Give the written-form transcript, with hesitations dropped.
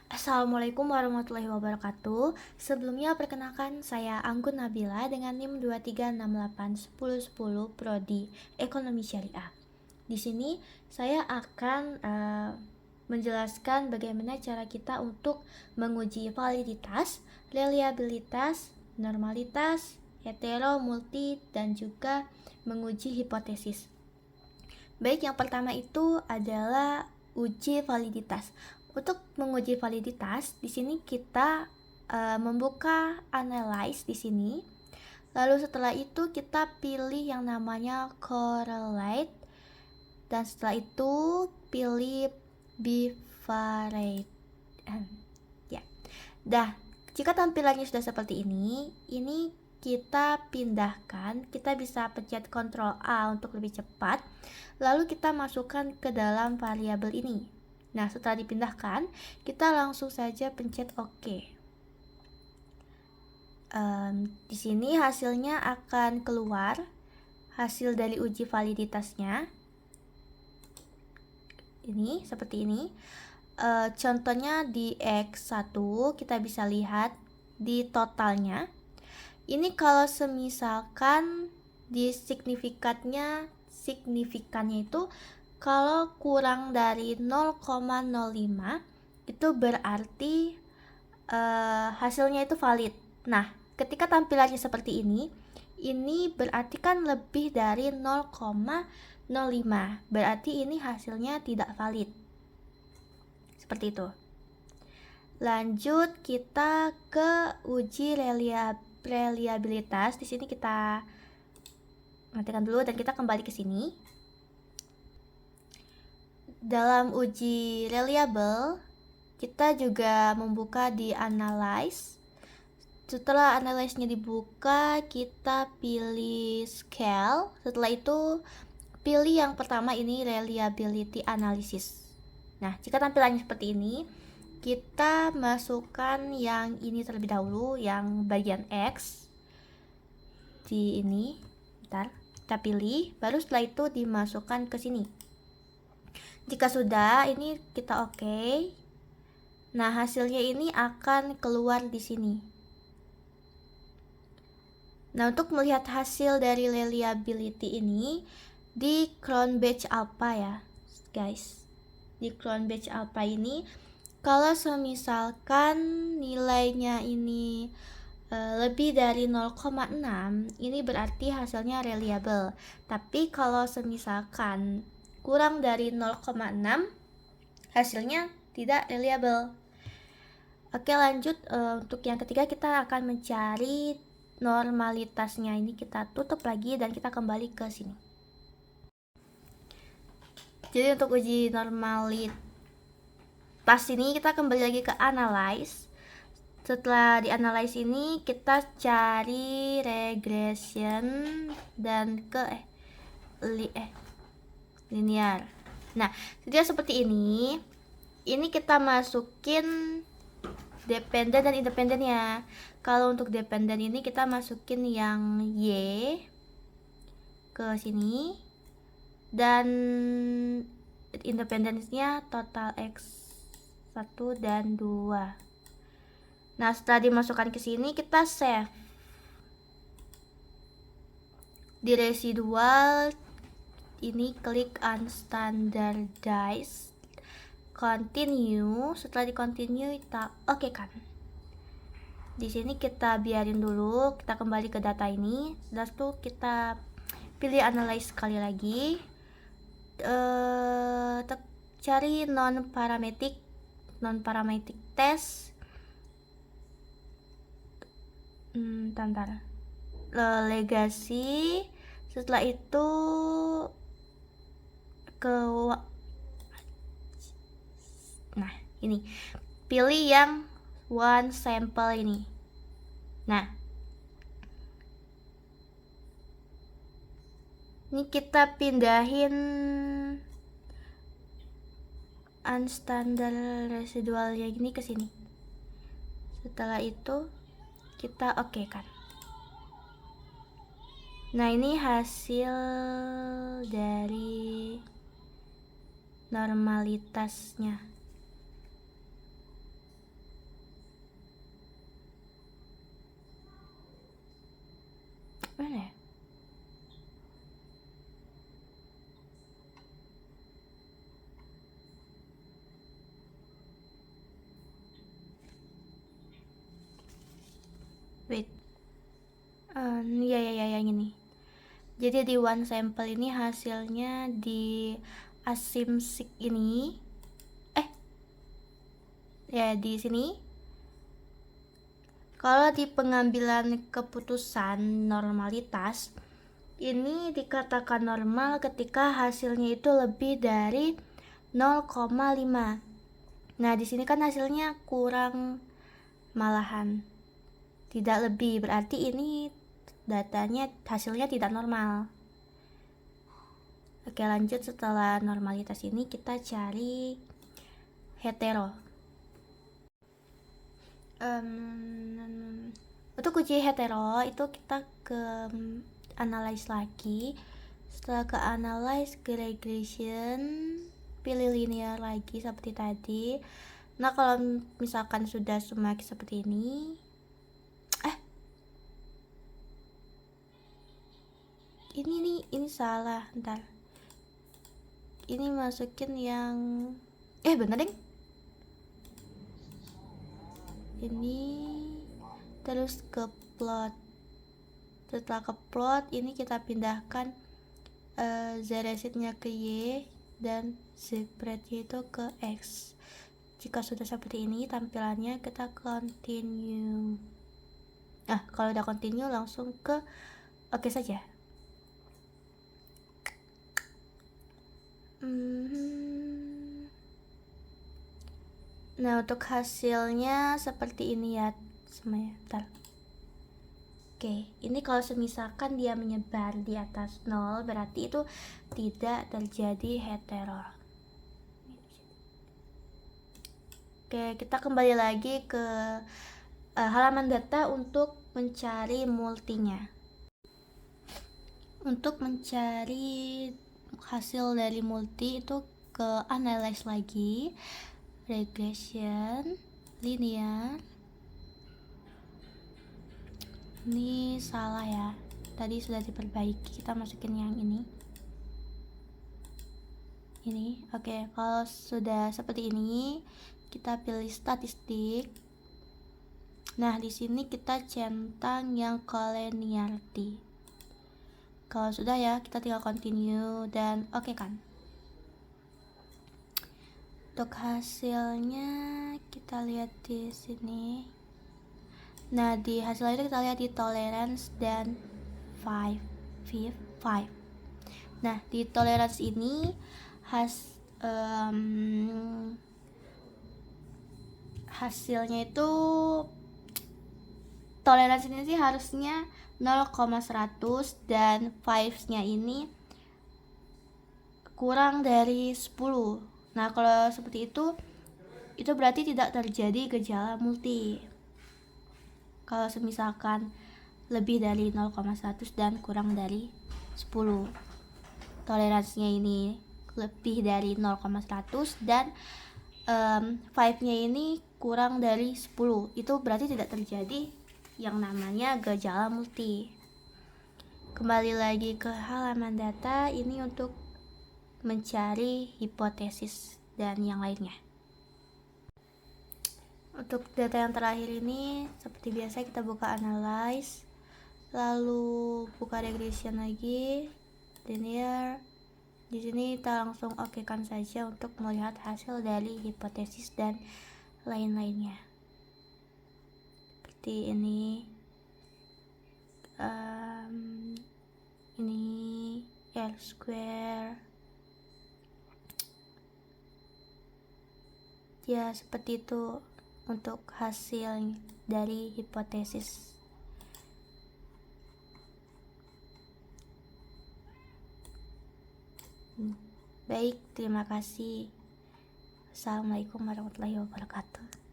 Assalamualaikum warahmatullahi wabarakatuh. Sebelumnya perkenalkan saya Anggun Nabila dengan NIM 23681010 Prodi Ekonomi Syariah. Di sini saya akan menjelaskan bagaimana cara kita untuk menguji validitas, reliabilitas, normalitas, hetero, multi, dan juga menguji hipotesis. Baik, yang pertama itu adalah uji validitas. Untuk menguji validitas, di sini kita membuka analyze di sini. Lalu setelah itu kita pilih yang namanya correlate, dan setelah itu pilih bivariate. Ya. Dah, jika tampilannya sudah seperti ini kita pindahkan, kita bisa pencet Ctrl A untuk lebih cepat. Lalu kita masukkan ke dalam variabel ini. Nah, setelah dipindahkan, kita langsung saja pencet OK. Di sini hasilnya akan keluar, hasil dari uji validitasnya. Ini seperti ini. Contohnya di X1 kita bisa lihat di totalnya. Ini kalau semisalkan di signifikannya itu kalau kurang dari 0,05 itu berarti hasilnya itu valid. Nah, ketika tampilannya seperti ini berarti kan lebih dari 0,05, berarti ini hasilnya tidak valid. Seperti itu. Lanjut kita ke uji reliabilitas. Di sini kita matikan dulu dan kita kembali ke sini. Dalam uji reliable, kita juga membuka di analyze. Setelah analyze-nya dibuka, kita pilih scale. Setelah itu pilih yang pertama ini reliability analysis. Nah, jika tampilannya seperti ini, kita masukkan yang ini terlebih dahulu, yang bagian X di ini. Bentar, kita pilih, baru setelah itu dimasukkan ke sini. Jika sudah, ini kita oke. Nah, hasilnya ini akan keluar di sini. Nah, untuk melihat hasil dari reliability ini di Cronbach Alpha ya, guys. Di Cronbach Alpha ini, kalau semisalkan nilainya ini lebih dari 0,6, ini berarti hasilnya reliable. Tapi kalau semisalkan kurang dari 0,6, hasilnya tidak reliable. Oke, lanjut. Untuk yang ketiga kita akan mencari normalitasnya. Ini kita tutup lagi dan kita kembali ke sini. Jadi untuk uji normalitas ini kita kembali lagi ke analyze. Setelah di analyze ini kita cari regression dan ke linear. Nah, jadi seperti ini kita masukin dependen dan independennya. Kalau untuk dependen ini kita masukin yang Y ke sini, dan independensinya total X1 dan 2. Nah, setelah dimasukkan ke sini kita save. Di residual ini klik unstandardized, continue. Setelah di continue kita oke kan. Di sini kita biarin dulu, kita kembali ke data ini. Setelah itu kita pilih analyze sekali lagi. Cari non parametric test. Legacy. Setelah itu nah, ini pilih yang one sample ini. Nah, ini kita pindahin unstandard residualnya gini ke sini. Setelah itu kita oke kan. Nah, ini hasil dari normalitasnya. Jadi di one sample ini hasilnya di asimsik ini di sini. Kalau di pengambilan keputusan normalitas ini dikatakan normal ketika hasilnya itu lebih dari 0,5. Nah, di sini kan hasilnya kurang malahan. Tidak lebih, berarti ini datanya hasilnya tidak normal. Oke, lanjut. Setelah normalitas ini kita cari hetero. Untuk uji hetero itu kita ke analyze lagi. Setelah ke analyze, ke regression, pilih linear lagi seperti tadi. Nah, kalau misalkan sudah semakin seperti ini, ini salah, ntar ini masukin yang bener deng, ini terus ke plot. Setelah ke plot ini kita pindahkan z-nya ke y dan z-nya itu ke x. Jika sudah seperti ini tampilannya, kita continue. Kalau udah continue langsung ke oke saja. Nah, untuk hasilnya seperti ini ya semuanya. Oke, ini kalau semisalkan dia menyebar di atas 0, berarti itu tidak terjadi hetero. Oke, kita kembali lagi ke halaman data untuk mencari multinya. Untuk mencari hasil dari multi itu ke analyze lagi, regression, linear. Ini salah ya, tadi sudah diperbaiki, kita masukin yang ini. Oke, kalau sudah seperti ini kita pilih statistik. Nah, di sini kita centang yang collinearity. Kalau sudah ya, kita tinggal continue dan oke kan. Untuk hasilnya kita lihat di sini. Nah, di hasil itu kita lihat di tolerance dan 5. Nah, di tolerance ini hasilnya itu tolerance ini sih harusnya 0,100 dan 5-nya ini kurang dari 10. Nah, kalau seperti itu berarti tidak terjadi gejala multi. Kalau semisalkan lebih dari 0,100 dan kurang dari 10, toleransinya ini lebih dari 0,100 dan 5-nya ini kurang dari 10, itu berarti tidak terjadi yang namanya gejala multi. Kembali lagi ke halaman data ini untuk mencari hipotesis dan yang lainnya. Untuk data yang terakhir ini seperti biasa kita buka analyze, lalu buka regression lagi, linear. Di sini kita langsung okekan saja untuk melihat hasil dari hipotesis dan lain-lainnya. Seperti ini. Ini R square. Ya, seperti itu untuk hasil dari hipotesis. Baik, terima kasih. Assalamualaikum warahmatullahi wabarakatuh.